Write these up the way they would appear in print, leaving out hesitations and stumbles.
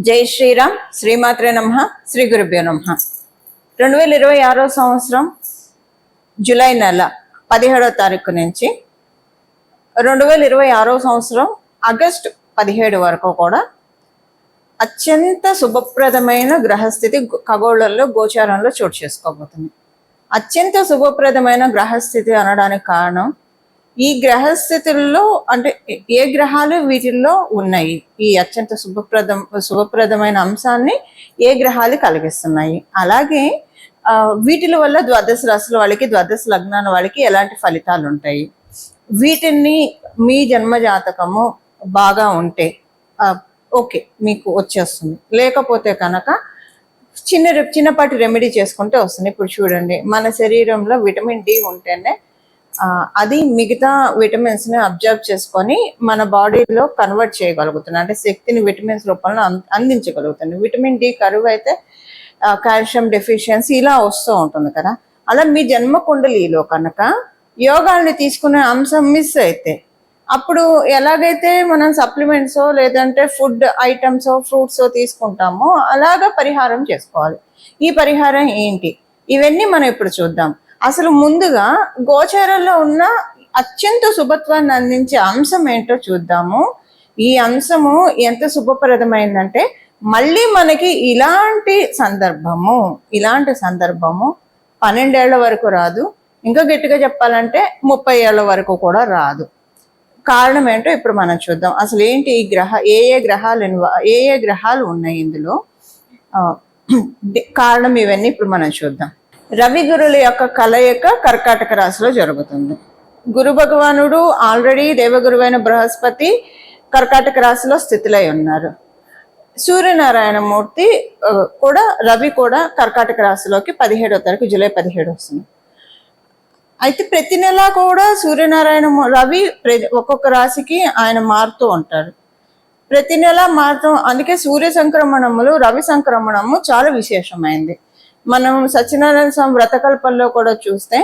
జై శ్రీరామ్. శ్రీమాత్రే నమః. శ్రీ గురుభ్యో నమః. 2026 సంవత్సరం జూలై నెల 17వ తారీఖు నుంచి 2026 సంవత్సరం ఆగస్టు 17 వరకు కూడా అత్యంత శుభప్రదమైన గ్రహస్థితి ఖగోళంలో గోచారంలో చోటు చేసుకోబోతుంది. అత్యంత శుభప్రదమైన గ్రహస్థితి అనడానికి కారణం ఈ గ్రహస్థితుల్లో అంటే ఏ గ్రహాలు వీటిల్లో ఉన్నాయి, ఈ అత్యంత శుభప్రదమైన అంశాన్ని ఏ గ్రహాలు కలిగిస్తున్నాయి, అలాగే వీటిల వల్ల ద్వాదశ రాశుల వాళ్ళకి ద్వాదశ లగ్నాల వాళ్ళకి ఎలాంటి ఫలితాలు ఉంటాయి, వీటిని మీ జన్మ జాతకము బాగా ఉంటే ఓకే మీకు వచ్చేస్తుంది, లేకపోతే కనుక చిన్నపాటి రెమెడీ చేసుకుంటే వస్తుంది. ఇప్పుడు చూడండి, మన శరీరంలో విటమిన్ డి ఉంటేనే అది మిగతా విటమిన్స్ ని అబ్జర్వ్ చేసుకొని మన బాడీలో కన్వర్ట్ చేయగలుగుతుంది, అంటే శక్తిని విటమిన్స్ రూపంలో అందించగలుగుతుంది. విటమిన్ డి కరువు అయితే కాల్షియం డెఫిషియన్సీ ఇలా వస్తూ ఉంటుంది కదా. అలా మీ జన్మ కుండలిలో కనుక యోగాల్ని తీసుకునే అంశం మిస్ అయితే అప్పుడు ఎలాగైతే మనం సప్లిమెంట్సో లేదంటే ఫుడ్ ఐటమ్సో ఫ్రూట్సో తీసుకుంటామో అలాగా పరిహారం చేసుకోవాలి. ఈ పరిహారం ఏంటి, ఇవన్నీ మనం ఇప్పుడు చూద్దాం. అసలు ముందుగా గోచారంలో ఉన్న అత్యంత శుభత్వాన్ని అందించే అంశం ఏంటో చూద్దాము. ఈ అంశము ఎంత శుభప్రదమైందంటే మళ్ళీ మనకి ఇలాంటి సందర్భము 12 ఏళ్ల వరకు రాదు, ఇంకా గట్టిగా చెప్పాలంటే 30 ఏళ్ల వరకు కూడా రాదు. కారణం ఏంటో ఇప్పుడు మనం చూద్దాం. అసలు ఏంటి ఈ ఏ ఏ గ్రహాలు ఉన్నాయి ఇందులో, కారణం ఇవన్నీ ఇప్పుడు మనం చూద్దాం. రవి గురుల యొక్క కలయిక కర్కాటక రాశిలో జరుగుతుంది. గురు భగవానుడు ఆల్రెడీ దేవగురువైన బృహస్పతి కర్కాటక రాశిలో స్థితిలై ఉన్నారు. సూర్యనారాయణమూర్తి కూడా రవి కూడా కర్కాటక రాశిలోకి 17వ తారీఖు జూలై 17 వస్తుంది. అయితే ప్రతి నెల కూడా రవి ఒక్కొక్క రాశికి ఆయన మారుతూ ఉంటారు, ప్రతి నెల మారుతూ. అందుకే సూర్య సంక్రమణములు రవి సంక్రమణము చాలా విశేషమైంది. మనం సత్యనారాయణ స్వామి వ్రతకల్పంలో కూడా చూస్తే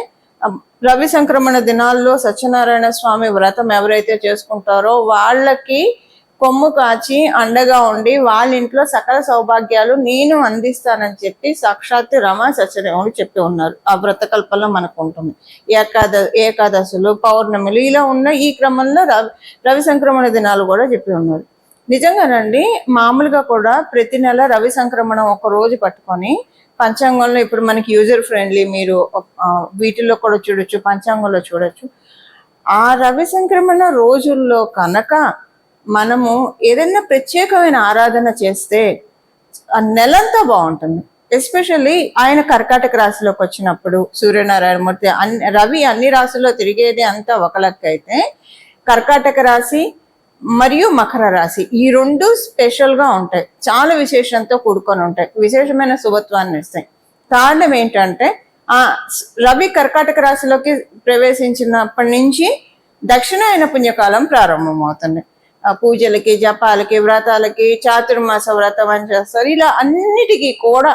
రవి సంక్రమణ దినాల్లో సత్యనారాయణ స్వామి వ్రతం ఎవరైతే చేసుకుంటారో వాళ్ళకి కొమ్ము కాచి అండగా ఉండి వాళ్ళ ఇంట్లో సకల సౌభాగ్యాలు నేను అందిస్తానని చెప్పి సాక్షాత్ రమ సత్యదేవుడు చెప్పి ఉన్నారు. ఆ వ్రతకల్పంలో మనకు ఉంటుంది. ఏకాదశులు పౌర్ణమిలు ఇలా ఉన్న ఈ క్రమంలో రవి సంక్రమణ దినాలు కూడా చెప్పి ఉన్నారు. నిజంగానండి, మామూలుగా కూడా ప్రతి నెల రవి సంక్రమణం ఒక రోజు పట్టుకొని పంచాంగంలో ఇప్పుడు మనకి యూజర్ ఫ్రెండ్లీ, మీరు వీటిల్లో కూడా చూడొచ్చు, పంచాంగంలో చూడొచ్చు. ఆ రవి సంక్రమణ రోజుల్లో కనుక మనము ఏదైనా ప్రత్యేకమైన ఆరాధన చేస్తే ఆ నెలంతా బాగుంటుంది. ఎస్పెషల్లీ ఆయన కర్కాటక రాశిలోకి వచ్చినప్పుడు సూర్యనారాయణమూర్తి రవి అన్ని రాశుల్లో తిరిగేది అంతా ఒక లెక్క అయితే కర్కాటక రాశి మరియు మకర రాశి ఈ రెండు స్పెషల్గా ఉంటాయి, చాలా విశేషంతో కూడుకొని ఉంటాయి, విశేషమైన శుభత్వాన్ని ఇస్తాయి. కారణం ఏంటంటే రవి కర్కాటక రాశిలోకి ప్రవేశించినప్పటి నుంచి దక్షిణాయన పుణ్యకాలం ప్రారంభమవుతుంది. పూజలకి, జపాలకి, వ్రతాలకి, చాతుర్మాస వ్రతం అని చేస్తారు. ఇలా అన్నిటికీ కూడా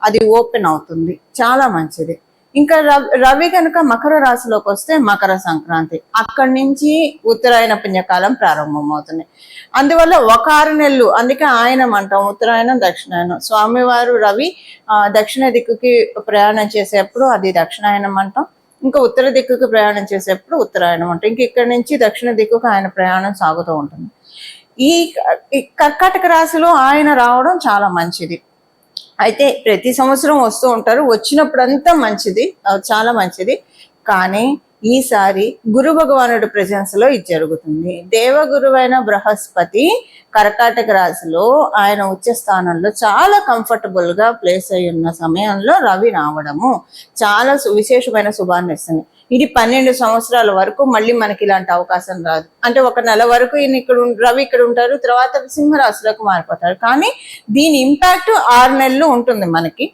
అది ఓపెన్ అవుతుంది, చాలా మంచిది. ఇంకా రవి కనుక మకర రాశిలోకి వస్తే మకర సంక్రాంతి, అక్కడి నుంచి ఉత్తరాయణ పుణ్యకాలం ప్రారంభమవుతుంది. అందువల్ల ఒక 6 నెలలు, అందుకే ఆయనం అంటాం, ఉత్తరాయణం దక్షిణాయనం. స్వామివారు రవి దక్షిణ దిక్కుకి ప్రయాణం చేసేప్పుడు అది దక్షిణాయనం అంటాం, ఇంకా ఉత్తర దిక్కుకి ప్రయాణం చేసేప్పుడు ఉత్తరాయణం అంటాం. ఇంక ఇక్కడి నుంచి దక్షిణ దిక్కుకు ఆయన ప్రయాణం సాగుతూ ఉంటుంది. ఈ కర్కాటక రాశిలో ఆయన రావడం చాలా మంచిది. అయితే ప్రతి సంవత్సరం వస్తూ ఉంటారు, వచ్చినప్పుడంతా మంచిది, చాలా మంచిది. కానీ ఈసారి గురు భగవానుడి ప్రెజెన్స్ లో ఇది జరుగుతుంది. దేవగురువైన బృహస్పతి కర్కాటక రాశిలో ఆయన ఉచ్చ స్థానంలో చాలా కంఫర్టబుల్ గా ప్లేస్ అయి ఉన్న సమయంలో రవి రావడము చాలా విశేషమైన శుభాన్ని ఇస్తుంది. ఇది 12 సంవత్సరాల వరకు మళ్ళీ మనకి ఇలాంటి అవకాశం రాదు. అంటే ఒక నెల వరకు రవి ఇక్కడ ఉంటారు, తర్వాత సింహరాశిలోకి మారిపోతారు. కానీ దీని ఇంపాక్ట్ 6 నెలలు ఉంటుంది మనకి.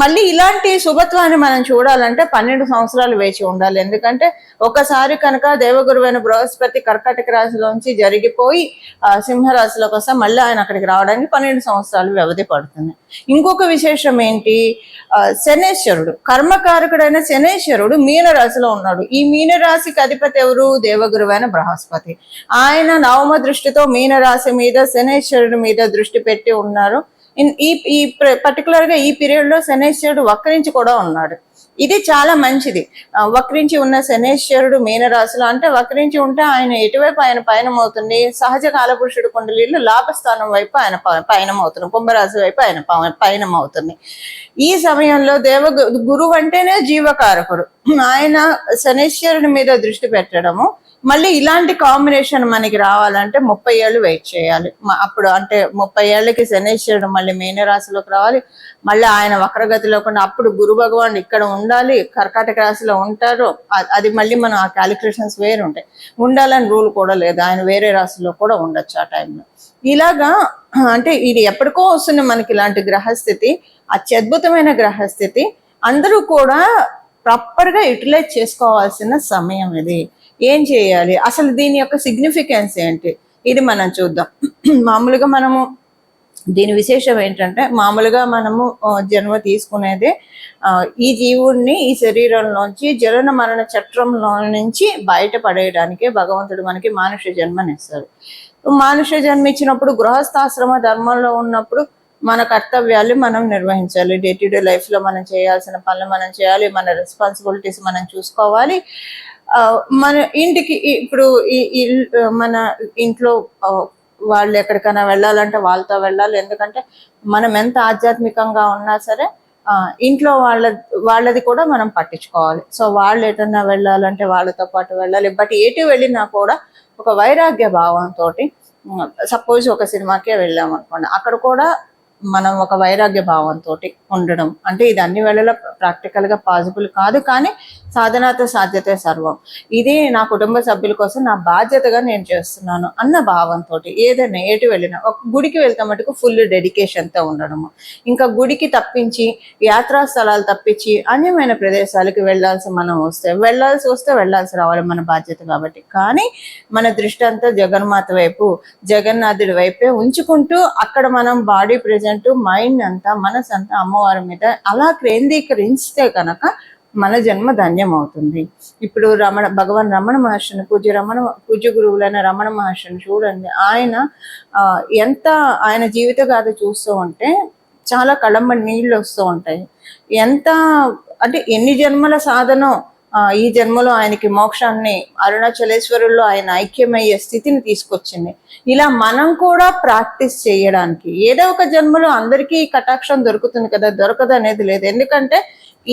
మళ్ళీ ఇలాంటి శుభత్వాన్ని మనం చూడాలంటే 12 సంవత్సరాలు వేచి ఉండాలి. ఎందుకంటే ఒకసారి కనుక దేవగురువైన బృహస్పతి కర్కాటక రాశిలోంచి జరిగిపోయి సింహరాశిలోకి వస్తే మళ్ళీ ఆయన అక్కడికి రావడానికి 12 సంవత్సరాలు వ్యవధి పడుతుంది. ఇంకొక విశేషం ఏంటి, శనేశ్వరుడు కర్మకారకుడైన శనేశ్వరుడు మీనరాశిలో ఉన్నాడు. ఈ మీనరాశికి అధిపతి ఎవరు? దేవగురువైన బృహస్పతి. ఆయన నవమ దృష్టితో మీనరాశి మీద శనేశ్వరుడి మీద దృష్టి పెట్టి ఉన్నారు. ఈ పర్టికులర్ గా ఈ పీరియడ్ లో శనేశ్వరుడు వక్రించి కూడా ఉన్నాడు. ఇది చాలా మంచిది. వక్రించి ఉన్న శనేశ్వరుడు మీనరాశిలో, అంటే వక్రించి ఉంటే ఆయన ఎటువైపు ఆయన పయనం అవుతుంది, సహజ కాలపురుషుడు కుండలీలు లాభస్థానం వైపు ఆయన పయనం అవుతుంది, కుంభరాశి వైపు ఆయన పయనం అవుతుంది. ఈ సమయంలో గురువు అంటేనే జీవకారకుడు, ఆయన శనేశ్వరుడి మీద దృష్టి పెట్టడము. మళ్ళీ ఇలాంటి కాంబినేషన్ మనకి రావాలంటే 30 ఏళ్ళు వెయిట్ చేయాలి. అప్పుడు అంటే 30 ఏళ్ళకి శనేశ్వరుడు మళ్ళీ మీనరాశిలోకి రావాలి, మళ్ళీ ఆయన వక్రగతిలో కూడా అప్పుడు గురు భగవాన్ ఇక్కడ ఉండాలి, కర్కాటక రాశిలో ఉంటారు. అది మళ్ళీ మనం ఆ క్యాలిక్యులేషన్స్ వేరు ఉంటాయి, ఉండాలని రూల్ కూడా లేదు, ఆయన వేరే రాశిలో కూడా ఉండొచ్చు ఆ టైంలో. ఇలాగా అంటే ఇది ఎప్పటికో వస్తుంది మనకి ఇలాంటి గ్రహస్థితి, అత్యద్భుతమైన గ్రహస్థితి. అందరూ కూడా ప్రాపర్గా యూటిలైజ్ చేసుకోవాల్సిన సమయం ఇది. ఏం చేయాలి, అసలు దీని యొక్క సిగ్నిఫికెన్స్ ఏంటి, ఇది మనం చూద్దాం. మామూలుగా మనము దీని విశేషం ఏంటంటే, మామూలుగా మనము జన్మ తీసుకునేదే ఈ జీవుడిని ఈ శరీరంలోంచి జనన మరణ చట్రంలో నుంచి బయటపడేయడానికే భగవంతుడు మనకి మానుష జన్మనిస్తాడు. మానుష జన్మ ఇచ్చినప్పుడు గృహస్థాశ్రమ ధర్మంలో ఉన్నప్పుడు మన కర్తవ్యాలు మనం నిర్వహించాలి. డే టు డే లైఫ్ లో మనం చేయాల్సిన పనులు మనం చేయాలి, మన రెస్పాన్సిబిలిటీస్ మనం చూసుకోవాలి. మన ఇంటికి ఇప్పుడు మన ఇంట్లో వాళ్ళు ఎక్కడికైనా వెళ్ళాలంటే వాళ్ళతో వెళ్ళాలి. ఎందుకంటే మనం ఎంత ఆధ్యాత్మికంగా ఉన్నా సరే ఇంట్లో వాళ్ళది కూడా మనం పట్టించుకోవాలి. సో వాళ్ళు ఎటన్నా వెళ్ళాలంటే వాళ్ళతో పాటు వెళ్ళాలి. బట్ ఎటు వెళ్ళినా కూడా ఒక వైరాగ్య భావంతో, సపోజ్ ఒక సినిమాకే వెళ్ళాం అనుకోండి, అక్కడ కూడా మనం ఒక వైరాగ్య భావంతో ఉండడం. అంటే ఇది అన్ని వేళలా ప్రాక్టికల్గా పాసిబుల్ కాదు, కానీ సాధనాతో సాధ్యతే సర్వం. ఇది నా కుటుంబ సభ్యుల కోసం నా బాధ్యతగా నేను చేస్తున్నాను అన్న భావంతో ఏదైనా ఎటు వెళ్ళినా, ఒక గుడికి వెళ్తే మటుకు ఫుల్ డెడికేషన్తో ఉండడము. ఇంకా గుడికి తప్పించి, యాత్రా స్థలాలు తప్పించి అన్యమైన ప్రదేశాలకు వెళ్ళాల్సి వస్తే వెళ్ళాల్సి రావాలి, మన బాధ్యత కాబట్టి. కానీ మన దృష్టి అంతా జగన్మాత వైపు, జగన్నాథుడి వైపే ఉంచుకుంటూ అక్కడ మనం బాడీ ప్రెజెంట్, మైండ్ అంతా, మనసు అంతా అమ్మవారి మీద అలా కేంద్రీకరిస్తే కనుక మన జన్మ ధన్యం అవుతుంది. ఇప్పుడు భగవాన్ రమణ మహర్షిని, పూజ్య గురువులైన రమణ మహర్షిని చూడండి. ఆయన జీవిత గాథ చూస్తూ ఉంటే చాలా కళ్ళంబడి నీళ్ళు వస్తూ ఉంటాయి. అంటే ఎన్ని జన్మల సాధనం ఈ జన్మలో ఆయనకి మోక్షాన్ని, అరుణాచలేశ్వరుల్లో ఆయన ఐక్యమయ్యే స్థితిని తీసుకొచ్చింది. ఇలా మనం కూడా ప్రాక్టీస్ చేయడానికి ఏదో ఒక జన్మలో అందరికీ కటాక్షం దొరుకుతుంది కదా, దొరకదు అనేది లేదు. ఎందుకంటే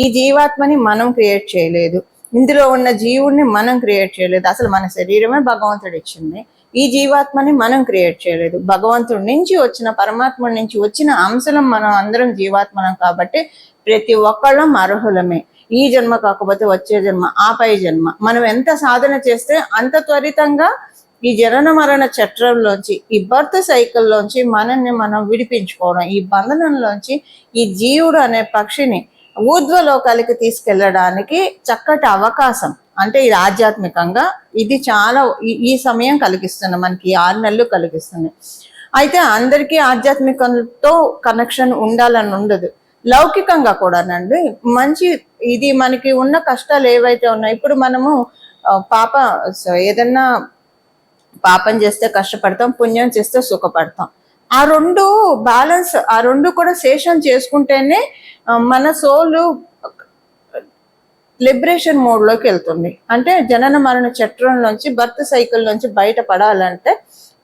ఈ జీవాత్మని మనం క్రియేట్ చేయలేదు, ఇందులో ఉన్న జీవుడిని మనం క్రియేట్ చేయలేదు. అసలు మన శరీరమే భగవంతుడు ఇచ్చింది, ఈ జీవాత్మని మనం క్రియేట్ చేయలేదు. భగవంతుడి నుంచి వచ్చిన, పరమాత్ముడి నుంచి వచ్చిన అంశలం మనం అందరం జీవాత్మనం. కాబట్టి ప్రతి ఒక్కళ్ళం అర్హులమే. ఈ జన్మ కాకపోతే వచ్చే జన్మ, ఆపై జన్మ. మనం ఎంత సాధన చేస్తే అంత త్వరితంగా ఈ జనన మరణ చట్రంలోంచి, ఈ బర్త్ సైకిల్లోంచి మనల్ని మనం విడిపించుకోవడం, ఈ బంధనంలోంచి ఈ జీవుడు అనే పక్షిని ఊర్ధ్వలోకాలకి తీసుకెళ్ళడానికి చక్కటి అవకాశం. అంటే ఇది ఆధ్యాత్మికంగా ఇది చాలా ఈ సమయం కలిగిస్తుంది మనకి, 6 నెలలు కలిగిస్తుంది. అయితే అందరికీ ఆధ్యాత్మికంతో కనెక్షన్ ఉండాలని ఉండదు, లౌకికంగా కూడానండి. మంచి ఇది మనకి ఉన్న కష్టాలు ఏవైతే ఉన్నాయో, ఇప్పుడు మనము ఏదన్నా పాపం చేస్తే కష్టపడతాం, పుణ్యం చేస్తే సుఖపడతాం. ఆ రెండు బ్యాలెన్స్, ఆ రెండు కూడా శేషం చేసుకుంటేనే మన సోలు లిబరేషన్ మోడ్లోకి వెళ్తుంది. అంటే జనన మరణ చట్రంలోంచి, బర్త్ సైకిల్ నుంచి బయటపడాలంటే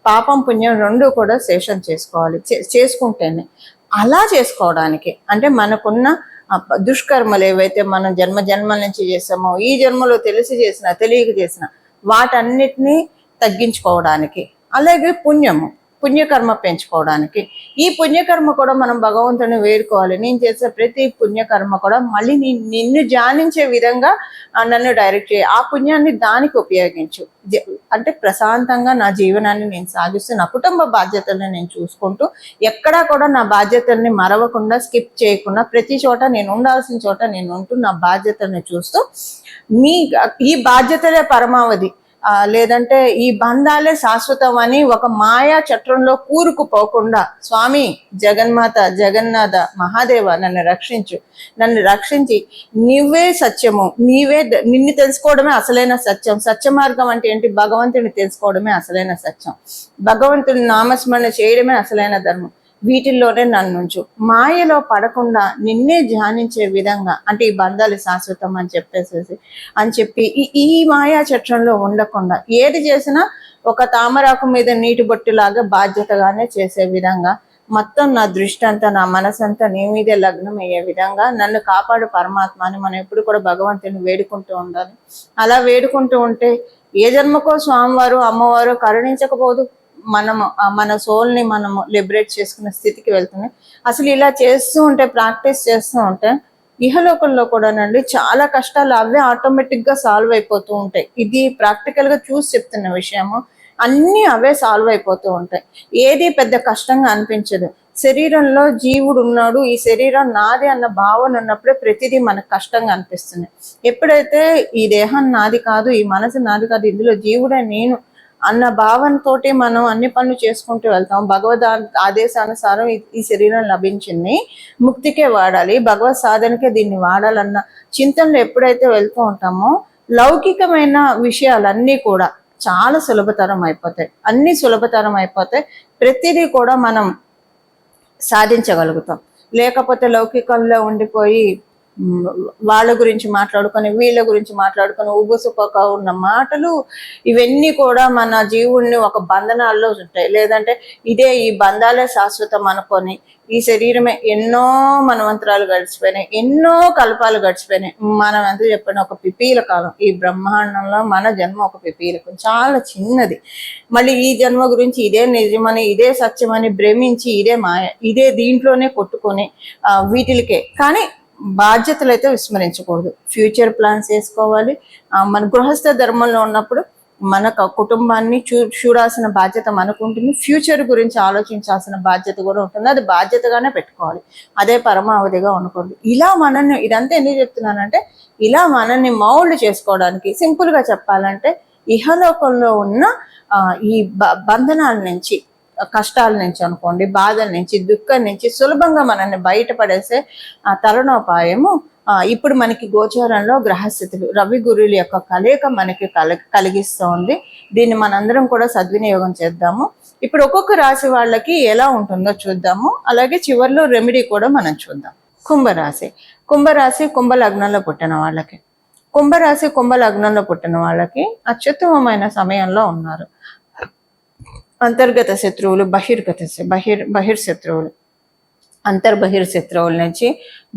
పాపం పుణ్యం రెండు కూడా శేషం చేసుకోవాలి, చేసుకుంటేనే. అలా చేసుకోవడానికి అంటే మనకున్న దుష్కర్మలు ఏవైతే మనం జన్మల నుంచి చేసామో, ఈ జన్మలో తెలిసి చేసిన, తెలియక చేసిన వాటన్నిటినీ తగ్గించుకోవడానికి. అలాగే పుణ్యము, పుణ్యకర్మ పెంచుకోవడానికి. ఈ పుణ్యకర్మ కూడా మనం భగవంతుని వేడుకోవాలి. నేను చేసే ప్రతి పుణ్యకర్మ కూడా మళ్ళీ నిన్ను ధ్యానించే విధంగా నన్ను డైరెక్ట్ చేయి, ఆ పుణ్యాన్ని దానికి ఉపయోగించు. అంటే ప్రశాంతంగా నా జీవనాన్ని నేను సాగిస్తూ నా కుటుంబ బాధ్యతల్ని నేను చూసుకుంటూ ఎక్కడా కూడా నా బాధ్యతల్ని మరవకుండా స్కిప్ చేయకుండా ప్రతి చోట నేను ఉండాల్సిన చోట నేను ఉంటూ నా బాధ్యతల్ని చూస్తూ ఈ బాధ్యతలే పరమావధి, లేదంటే ఈ బంధాలే శాశ్వతం అని ఒక మాయా చట్రంలో కూరుకుపోకుండా స్వామి జగన్మాత జగన్నాథ మహాదేవ నన్ను రక్షించి నువ్వే సత్యము, నిన్ను తెలుసుకోవడమే అసలైన సత్యం. సత్య మార్గం అంటే ఏంటి? భగవంతుని తెలుసుకోవడమే అసలైన సత్యం, భగవంతుని నామస్మరణ చేయడమే అసలైన ధర్మం. వీటిల్లోనే నన్నుంచు, మాయలో పడకుండా నిన్నే ధ్యానించే విధంగా, అంటే ఈ బంధాలు శాశ్వతం అని చెప్పి ఈ మాయా చట్రంలో ఉండకుండా ఏది చేసినా ఒక తామరాకు మీద నీటి బొట్టులాగా బాధ్యతగానే చేసే విధంగా మొత్తం నా దృష్టి అంతా నా మనసంతా నీ మీదే లగ్నం అయ్యే విధంగా నన్ను కాపాడు పరమాత్మ అని మనం ఎప్పుడు కూడా భగవంతుని వేడుకుంటూ ఉండాలి. అలా వేడుకుంటూ ఉంటే ఏ జన్మకో స్వామివారు అమ్మవారు కరుణించకపోదు, మన సోల్ని మనము లిబరేట్ చేసుకునే స్థితికి వెళ్తుంది. అసలు ఇలా చేస్తూ ఉంటే, ప్రాక్టీస్ చేస్తూ ఉంటే ఇహలోకంలో కూడానండి చాలా కష్టాలు అవే ఆటోమేటిక్గా సాల్వ్ అయిపోతూ ఉంటాయి. ఇది ప్రాక్టికల్గా చూసి చెప్తున్న విషయము. అన్నీ అవే సాల్వ్ అయిపోతూ ఉంటాయి, ఏది పెద్ద కష్టంగా అనిపించదు. శరీరంలో జీవుడు ఉన్నాడు, ఈ శరీరం నాది అన్న భావన ఉన్నప్పుడే ప్రతిదీ మనకు కష్టంగా అనిపిస్తుంది. ఎప్పుడైతే ఈ దేహం నాది కాదు, ఈ మనసు నాది కాదు, ఇందులో జీవుడే నేను అన్న భావనతోటి మనం అన్ని పనులు చేసుకుంటూ వెళ్తాం. భగవద్ ఆదేశానుసారం ఈ శరీరం లభించింది, ముక్తికే వాడాలి, భగవత్ సాధనకే దీన్ని వాడాలన్న చింతనలో ఎప్పుడైతే వెళ్తూ ఉంటామో లౌకికమైన విషయాలన్నీ కూడా చాలా సులభతరం అయిపోతాయి. ప్రతిదీ కూడా మనం సాధించగలుగుతాం. లేకపోతే లౌకికంలో ఉండిపోయి వాళ్ళ గురించి మాట్లాడుకొని వీళ్ళ గురించి మాట్లాడుకొని ఉబుసుపక ఉన్న మాటలు ఇవన్నీ కూడా మన జీవుణ్ణి ఒక బంధనాల్లో ఉంటాయి. లేదంటే ఈ బంధాలే శాశ్వతం అనుకొని ఈ శరీరమే ఎన్నో మనవంతరాలు గడిచిపోయినాయి, ఎన్నో కల్పాలు గడిచిపోయినాయి. మనం ఎంత చెప్పిన ఒక పిపీల కాలం, ఈ బ్రహ్మాండంలో మన జన్మ ఒక పిపీలకం, చాలా చిన్నది. మళ్ళీ ఈ జన్మ గురించి ఇదే నిజమని ఇదే సత్యమని భ్రమించి ఇదే మాయ, ఇదే దీంట్లోనే కొట్టుకొని వీటికే. కానీ బాధ్యతలు అయితే విస్మరించకూడదు. ఫ్యూచర్ ప్లాన్స్ వేసుకోవాలి. మన గృహస్థ ధర్మంలో ఉన్నప్పుడు మన కుటుంబాన్ని చూడాల్సిన బాధ్యత మనకు ఉంటుంది, ఫ్యూచర్ గురించి ఆలోచించాల్సిన బాధ్యత కూడా ఉంటుంది. అది బాధ్యతగానే పెట్టుకోవాలి, అదే పరమావధిగా ఉండకూడదు. ఇలా మనల్ని, ఇదంతా ఎందుకు చెప్తున్నానంటే ఇలా మనల్ని మౌల్డ్ చేసుకోవడానికి, సింపుల్గా చెప్పాలంటే ఇహలోకంలో ఉన్న ఈ బంధనాల నుంచి, కష్టాల నుంచి అనుకోండి, బాధల నుంచి, దుఃఖం నుంచి సులభంగా మనల్ని బయటపడేసే తరుణోపాయము ఇప్పుడు మనకి గోచారంలో గ్రహస్థితులు, రవి గురువుల యొక్క కలయిక మనకి కలిగిస్తోంది. దీన్ని మనందరం కూడా సద్వినియోగం చేద్దాము. ఇప్పుడు ఒక్కొక్క రాశి వాళ్ళకి ఎలా ఉంటుందో చూద్దాము. అలాగే చివరిలో రెమెడీ కూడా మనం చూద్దాం. కుంభరాశి కుంభ లగ్నంలో పుట్టిన వాళ్ళకి అత్యుత్తమమైన సమయంలో ఉన్నారు. అంతర్గత శత్రువులు, బహిర్శత్రువులు, బహిర్శత్రువుల నుంచి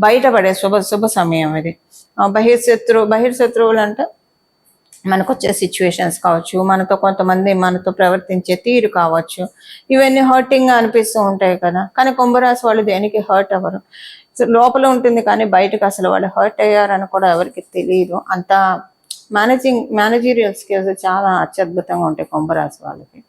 బయటపడే శుభ సమయం ఇది. బహిర్శత్రువులు అంటే మనకు వచ్చే సిచ్యువేషన్స్ కావచ్చు, మనతో ప్రవర్తించే తీరు కావచ్చు, ఇవన్నీ హర్టింగ్గా అనిపిస్తూ ఉంటాయి కదా. కానీ కుంభరాశి వాళ్ళు దేనికి హర్ట్ అవ్వరు, లోపల ఉంటుంది కానీ బయటకు అసలు వాళ్ళు హర్ట్ అయ్యారని కూడా ఎవరికి తెలియదు. అంతా మేనేజీరియల్ స్కిల్స్ చాలా అత్యద్భుతంగా ఉంటాయి కుంభరాశి వాళ్ళకి.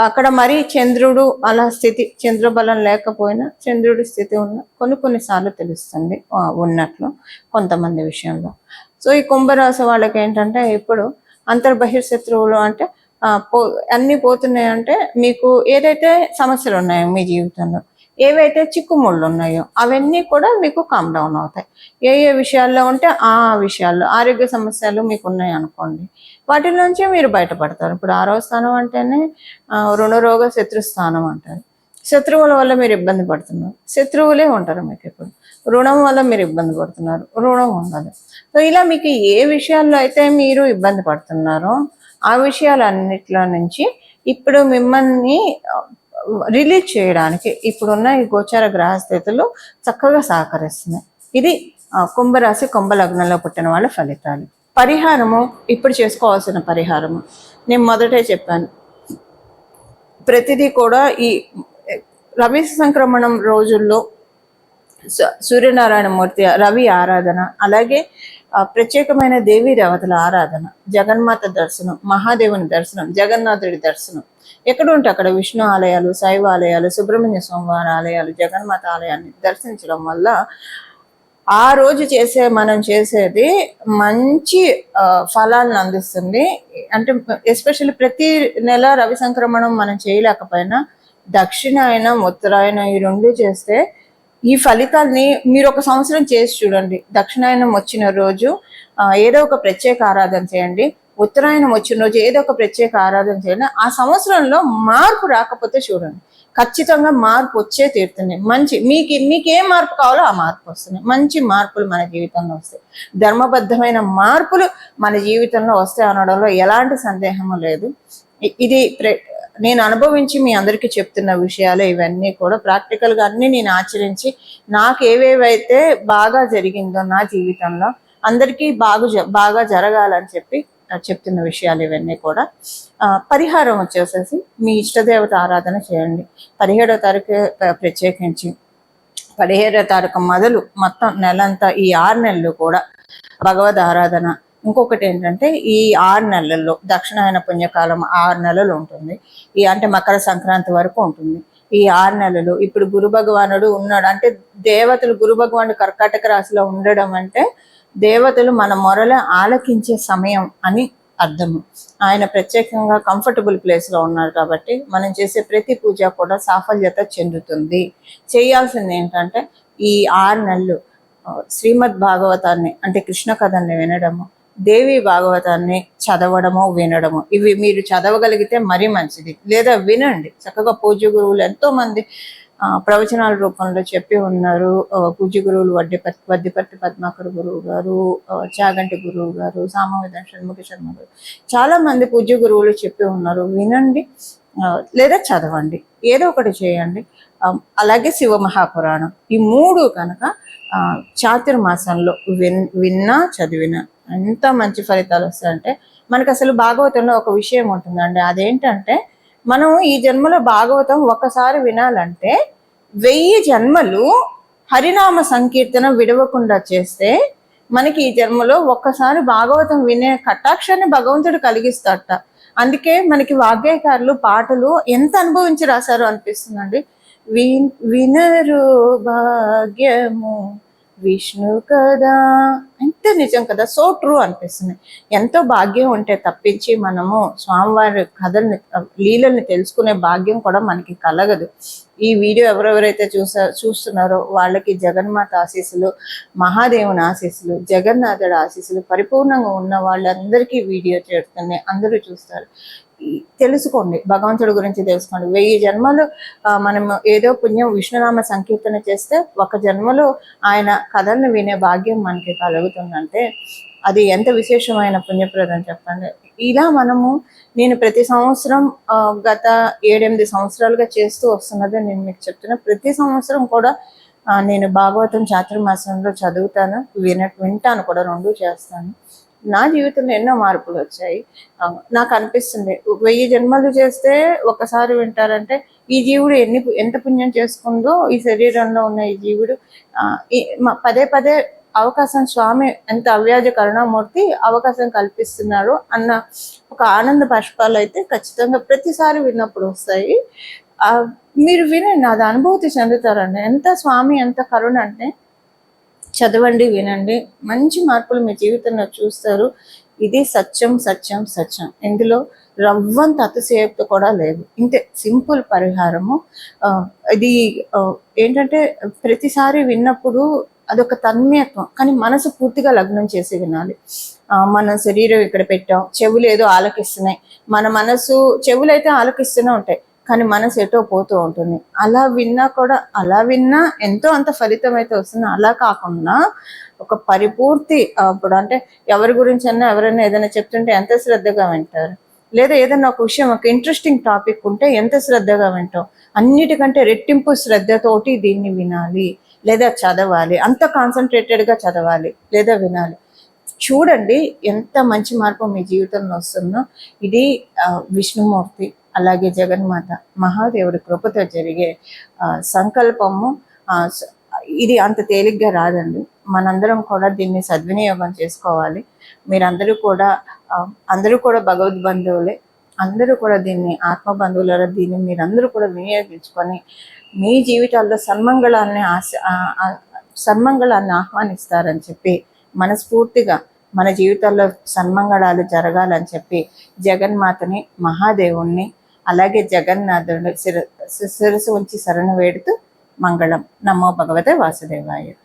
అక్కడ మరి చంద్రుడు అలా స్థితి, చంద్రబలం లేకపోయినా చంద్రుడి స్థితి ఉన్న కొన్నిసార్లు తెలుస్తుంది ఉన్నట్లు కొంతమంది విషయంలో. సో ఈ కుంభరాశి వాళ్ళకి ఏంటంటే ఇప్పుడు బహిర్శత్రువులు అంటే అన్నీ పోతున్నాయంటే మీకు ఏదైతే సమస్యలు ఉన్నాయో మీ జీవితంలో, ఏవైతే చిక్కుముళ్ళు ఉన్నాయో అవన్నీ కూడా మీకు కామ్ డౌన్ అవుతాయి. ఏ విషయాల్లో ఉంటే ఆ విషయాల్లో, ఆరోగ్య సమస్యలు మీకు ఉన్నాయి అనుకోండి, వాటి నుంచి మీరు బయటపడతారు. ఇప్పుడు 6వ స్థానం అంటేనే రుణరోగ శత్రుస్థానం అంటారు. శత్రువుల వల్ల మీరు ఇబ్బంది పడుతున్నారు, శత్రువులే ఉంటారు మీకు. ఇప్పుడు రుణం వల్ల మీరు ఇబ్బంది పడుతున్నారు, రుణం ఉండదు. సో ఇలా మీకు ఏ విషయాల్లో అయితే మీరు ఇబ్బంది పడుతున్నారో ఆ విషయాలన్నిట్లో నుంచి ఇప్పుడు మిమ్మల్ని రిలీజ్ చేయడానికి ఇప్పుడున్న ఈ గోచార గ్రహస్థితులు చక్కగా సహకరిస్తున్నాయి. ఇది కుంభరాశి కుంభ లగ్నంలో పుట్టిన వాళ్ళ ఫలితాలు. పరిహారము, ఇప్పుడు చేసుకోవాల్సిన పరిహారము నేను మొదటే చెప్పాను. ప్రతిదీ కూడా ఈ రవి సంక్రమణం రోజుల్లో సూర్యనారాయణ మూర్తి రవి ఆరాధన, అలాగే ప్రత్యేకమైన దేవీ దేవతల ఆరాధన, జగన్మాత దర్శనం, మహాదేవుని దర్శనం, జగన్నాథుడి దర్శనం, ఎక్కడ ఉంటే అక్కడ విష్ణు ఆలయాలు, శైవ ఆలయాలు, సుబ్రహ్మణ్య స్వామివారి ఆలయాలు, జగన్మాత ఆలయాన్ని దర్శించడం వల్ల ఆ రోజు మనం చేసేది మంచి ఫలాలను అందిస్తుంది. అంటే ఎస్పెషల్లీ ప్రతి నెల రవి సంక్రమణం మనం చేయలేకపోయినా దక్షిణాయనం, ఉత్తరాయణం ఈ రెండు చేస్తే ఈ ఫలితాల్ని మీరు ఒక సంవత్సరం చేసి చూడండి. దక్షిణాయనం వచ్చిన రోజు ఏదో ఒక ప్రత్యేక ఆరాధన చేయండి, ఉత్తరాయణం వచ్చిన రోజు ఏదో ఒక ప్రత్యేక ఆరాధన చేయండి. ఆ సంవత్సరంలో మార్పు రాకపోతే చూడండి, ఖచ్చితంగా మార్పు వచ్చే తీరుతుంది. మీకు ఏ మార్పు కావాలో ఆ మార్పు వస్తుంది. మంచి మార్పులు మన జీవితంలో వస్తాయి. ధర్మబద్ధమైన మార్పులు మన జీవితంలో వస్తాయి అనడంలో ఎలాంటి సందేహము లేదు. ఇది నేను అనుభవించి మీ అందరికీ చెప్తున్న విషయాలు ఇవన్నీ కూడా ప్రాక్టికల్గా అన్ని నేను ఆచరించి నాకు ఏవేవైతే బాగా జరిగిందో నా జీవితంలో అందరికీ బాగా జరగాలని చెప్తున్న విషయాలు ఇవన్నీ కూడా. పరిహారం వచ్చేసేసి మీ ఇష్టదేవత ఆరాధన చేయండి. 17వ తారీఖు ప్రత్యేకించి 17వ తారీఖు మొదలు మొత్తం నెలంతా ఈ 6 నెలలు కూడా భగవద్ ఆరాధన. ఇంకొకటి ఏంటంటే ఈ 6 నెలల్లో దక్షిణాయన పుణ్యకాలం 6 నెలలు ఉంటుంది. అంటే మకర సంక్రాంతి వరకు ఉంటుంది. ఈ 6 నెలలు ఇప్పుడు గురు భగవానుడు ఉన్నాడు అంటే దేవతలు, గురు భగవానుడు కర్కాటక రాశిలో ఉండడం అంటే దేవతలు మన మొరల ఆలకించే సమయం అని అర్థము. ఆయన ప్రత్యేకంగా కంఫర్టబుల్ ప్లేస్లో ఉన్నారు కాబట్టి మనం చేసే ప్రతి పూజ కూడా సాఫల్యత చెందుతుంది. చేయాల్సింది ఏంటంటే ఈ 6 నెలలు శ్రీమద్ భాగవతాన్ని అంటే కృష్ణ కథల్ని వినడము, దేవి భాగవతాన్ని చదవడము, వినడము. ఇవి మీరు చదవగలిగితే మరీ మంచిది. లేదా వినండి. చక్కగా పూజ్య గురువులు ఎంతో మంది ప్రవచనాల రూపంలో చెప్పి ఉన్నారు. పూజ్య గురువులు వడ్డిపర్తి పద్మాకర్ గురువు గారు, చాగంటి గురువు గారు, సామవేదం షణ్ముఖ శర్మ గారు, చాలా మంది పూజ్య గురువులు చెప్పి ఉన్నారు. వినండి లేదా చదవండి, ఏదో ఒకటి చేయండి. అలాగే శివ మహాపురాణం, ఈ 3 కనుక చాతుర్మాసంలో విన్నా చదివినా ఎంత మంచి ఫలితాలు వస్తాయంటే మనకు అసలు భాగవతంలో ఒక విషయం ఉంటుందండి. అదేంటంటే మనం ఈ జన్మలో భాగవతం ఒక్కసారి వినాలంటే 1000 జన్మలు హరినామ సంకీర్తన విడవకుండా చేస్తే మనకి ఈ జన్మలో ఒక్కసారి భాగవతం వినే కటాక్షాన్ని భగవంతుడు కలిగిస్తాడట. అందుకే మనకి వాగ్గేయకారులు పాటలు ఎంత అనుభవించి రాశారు అనిపిస్తుందండి. వినరు భాగ్యము విష్ణు కదా, ఎంత నిజం కదా, సో ట్రూ అనిపిస్తుంది. ఎంతో భాగ్యం ఉంటే తప్పించి మనము స్వామివారి కథల్ని, లీలల్ని తెలుసుకునే భాగ్యం కూడా మనకి కలగదు. ఈ వీడియో ఎవరెవరైతే చూస్తున్నారో వాళ్ళకి జగన్మాత ఆశీస్సులు, మహాదేవుని ఆశీస్సులు, జగన్నాథుడి ఆశీస్సులు పరిపూర్ణంగా ఉన్న వాళ్ళందరికీ వీడియో చేరుతున్నాయి. అందరూ చూస్తారు. తెలుసుకోండి, భగవంతుడి గురించి తెలుసుకోండి. 1000 జన్మలు మనం ఏదో పుణ్యం విష్ణునామ సంకీర్తన చేస్తే ఒక జన్మలో ఆయన కథల్ని వినే భాగ్యం మనకి కలుగుతుందంటే అది ఎంత విశేషమైన పుణ్యప్రదం చెప్పండి. ఇలా నేను ప్రతి సంవత్సరం గత 7-8 సంవత్సరాలుగా చేస్తూ వస్తున్నది నేను మీకు చెప్తున్నా. ప్రతి సంవత్సరం కూడా నేను భాగవతం చాతుర్మాసంలో చదువుతాను, వింటాను కూడా, 2 చేస్తాను. నా జీవితంలో ఎన్నో మార్పులు వచ్చాయి. నాకు అనిపిస్తుంది 1000 జన్మలు చేస్తే ఒకసారి వింటారంటే ఈ జీవుడు ఎంత పుణ్యం చేసుకుందో, ఈ శరీరంలో ఉన్న ఈ జీవుడు పదే అవకాశం, స్వామి ఎంత అవ్యాజ కరుణామూర్తి అవకాశం కల్పిస్తున్నారు అన్న ఒక ఆనంద బాష్పాలు అయితే ఖచ్చితంగా ప్రతిసారి విన్నప్పుడు వస్తాయి. మీరు వినండి, అది అనుభూతి చెందుతారండి. ఎంత స్వామి ఎంత కరుణ అంటే చదవండి, వినండి, మంచి మార్పులు మీ జీవితంలో చూస్తారు. ఇది సత్యం సత్యం సత్యం. ఇందులో రవ్వంత అతిశయోక్తి కూడా లేదు. ఇంతే సింపుల్ పరిహారము. ఇది ఏంటంటే ప్రతిసారి విన్నప్పుడు అదొక తన్మయత్వం, కానీ మనసు పూర్తిగా లగ్నం చేసి వినాలి. మన శరీరం ఇక్కడ పెట్టాం, చెవులు ఏదో ఆలకిస్తున్నాయి, మన మనసు చెవులైతే ఆలకిస్తూనే ఉంటాయి, కానీ మనసు ఎటో పోతూ ఉంటుంది. అలా విన్నా ఎంతో అంత ఫలితం అయితే వస్తుంది. అలా కాకుండా ఒక పరిపూర్తి, ఇప్పుడు అంటే ఎవరి గురించి ఎవరైనా ఏదైనా చెప్తుంటే ఎంత శ్రద్ధగా వింటారు, లేదా ఏదైనా ఒక విషయం, ఒక ఇంట్రెస్టింగ్ టాపిక్ ఉంటే ఎంత శ్రద్ధగా వింటాం. అన్నిటికంటే రెట్టింపు శ్రద్ధతోటి దీన్ని వినాలి లేదా చదవాలి, అంత కాన్సన్ట్రేటెడ్గా చదవాలి లేదా వినాలి. చూడండి ఎంత మంచి మార్పు మీ జీవితంలో వస్తుందో. ఇది విష్ణుమూర్తి అలాగే జగన్మాత మహాదేవుడి కృపతో జరిగే సంకల్పము ఇది అంత తేలిగ్గా రాదండి. మనందరం కూడా దీన్ని సద్వినియోగం చేసుకోవాలి. మీరందరూ కూడా అందరూ కూడా భగవద్ బంధువులే, అందరూ కూడా దీన్ని ఆత్మ బంధువుల దీన్ని మీరందరూ కూడా వినియోగించుకొని మీ జీవితాల్లో సన్మంగళాన్ని ఆహ్వానిస్తారని చెప్పి మనస్ఫూర్తిగా మన జీవితాల్లో సన్మంగళాలు జరగాలని చెప్పి జగన్మాతని, మహాదేవుణ్ణి, అలాగే జగన్నాథుని శిరస్సు ఉంచి శరణు వేడుతూ మంగళం. నమో భగవతే వాసుదేవాయ.